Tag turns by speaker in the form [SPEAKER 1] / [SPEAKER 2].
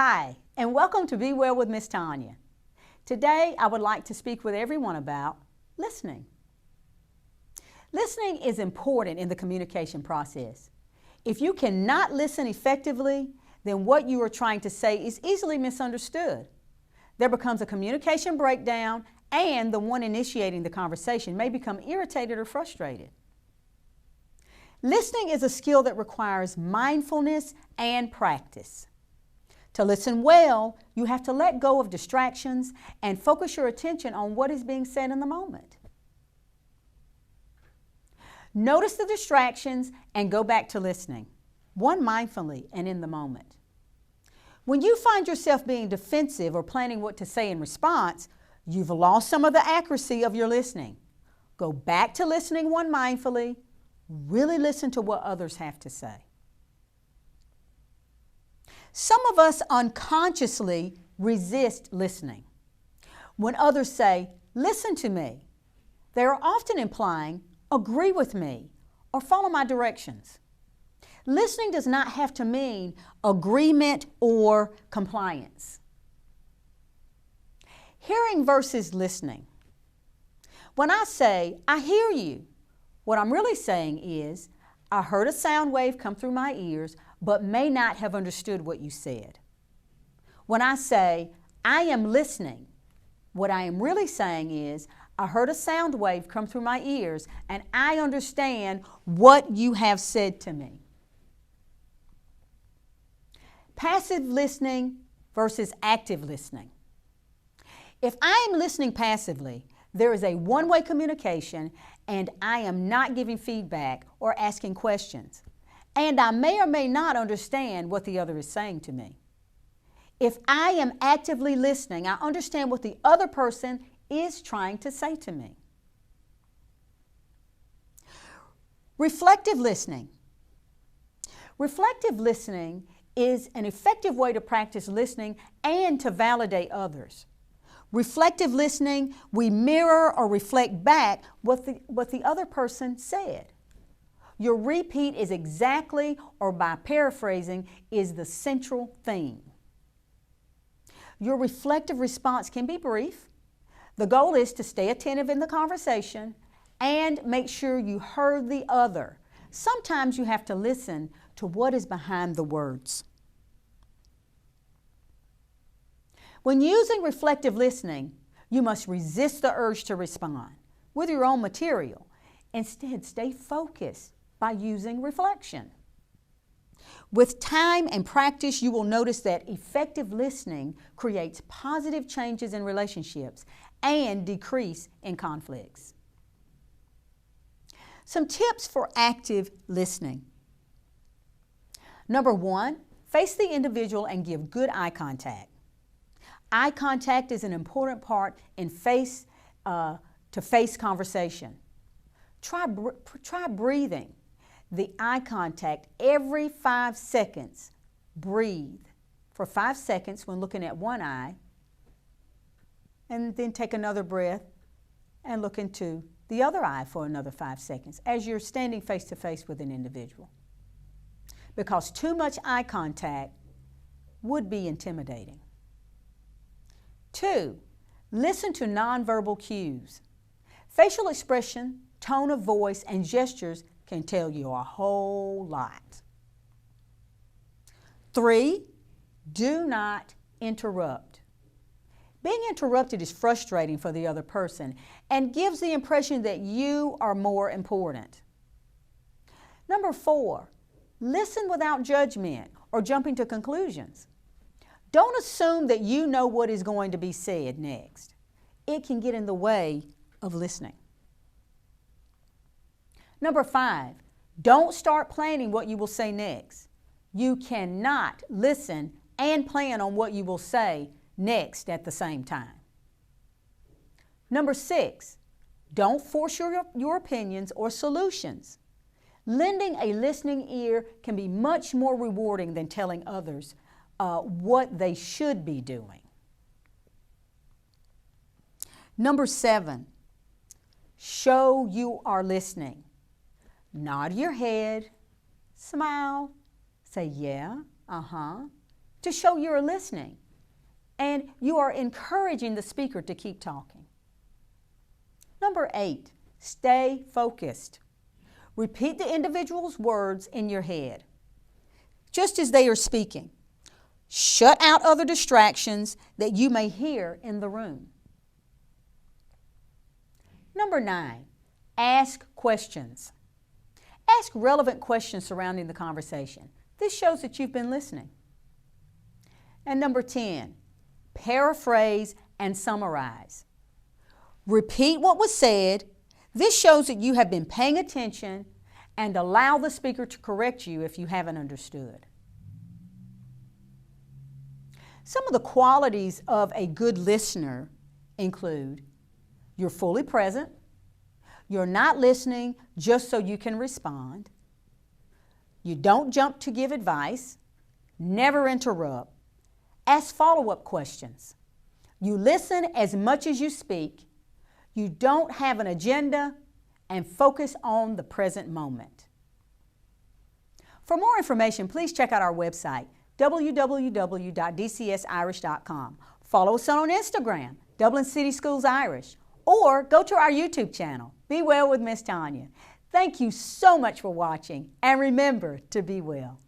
[SPEAKER 1] Hi, and welcome to Be Well with Miss Tonia. Today, I would like to speak with everyone about listening. Listening is important in the communication process. If you cannot listen effectively, then what you are trying to say is easily misunderstood. There becomes a communication breakdown, and the one initiating the conversation may become irritated or frustrated. Listening is a skill that requires mindfulness and practice. To listen well, you have to let go of distractions and focus your attention on what is being said in the moment. Notice the distractions and go back to listening, one mindfully and in the moment. When you find yourself being defensive or planning what to say in response, you've lost some of the accuracy of your listening. Go back to listening one mindfully. Really listen to what others have to say. Some of us unconsciously resist listening. When others say, "Listen to me," they are often implying, "Agree with me," or "Follow my directions." Listening does not have to mean agreement or compliance. Hearing versus listening. When I say, "I hear you," what I'm really saying is, I heard a sound wave come through my ears, but may not have understood what you said. When I say, "I am listening," what I am really saying is, I heard a sound wave come through my ears, and I understand what you have said to me. Passive listening versus active listening. If I am listening passively, there is a one-way communication, and I am not giving feedback or asking questions. And I may or may not understand what the other is saying to me. If I am actively listening, I understand what the other person is trying to say to me. Reflective listening. Reflective listening is an effective way to practice listening and to validate others. Reflective listening, we mirror or reflect back what the other person said. Your repeat is exactly, or by paraphrasing, is the central theme. Your reflective response can be brief. The goal is to stay attentive in the conversation and make sure you heard the other. Sometimes you have to listen to what is behind the words. When using reflective listening, you must resist the urge to respond with your own material. Instead, stay focused by using reflection. With time and practice, you will notice that effective listening creates positive changes in relationships and decrease in conflicts. Some tips for active listening. Number one, face the individual and give good eye contact. Eye contact is an important part in face-to-face conversation. Try breathing. The eye contact every 5 seconds. Breathe for 5 seconds when looking at one eye, and then take another breath and look into the other eye for another 5 seconds as you're standing face to face with an individual. Because too much eye contact would be intimidating. 2, listen to nonverbal cues. Facial expression, tone of voice, and gestures can tell you a whole lot. 3, do not interrupt. Being interrupted is frustrating for the other person and gives the impression that you are more important. Number 4, listen without judgment or jumping to conclusions. Don't assume that you know what is going to be said next. It can get in the way of listening. Number 5, don't start planning what you will say next. You cannot listen and plan on what you will say next at the same time. Number 6, don't force your opinions or solutions. Lending a listening ear can be much more rewarding than telling others what they should be doing. Number 7, show you are listening. Nod your head, smile, say yeah, uh-huh, to show you're listening and you are encouraging the speaker to keep talking. Number 8, stay focused. Repeat the individual's words in your head, just as they are speaking. Shut out other distractions that you may hear in the room. Number 9, ask questions. Ask relevant questions surrounding the conversation. This shows that you've been listening. And number 10, paraphrase and summarize. Repeat what was said. This shows that you have been paying attention and allow the speaker to correct you if you haven't understood. Some of the qualities of a good listener include: you're fully present, you're not listening just so you can respond, you don't jump to give advice, never interrupt, ask follow-up questions, you listen as much as you speak, you don't have an agenda, and focus on the present moment. For more information, please check out our website, www.dcsirish.com. Follow us on Instagram, Dublin City Schools Irish, or go to our YouTube channel, Be Well with Miss Tonia. Thank you so much for watching, and remember to be well.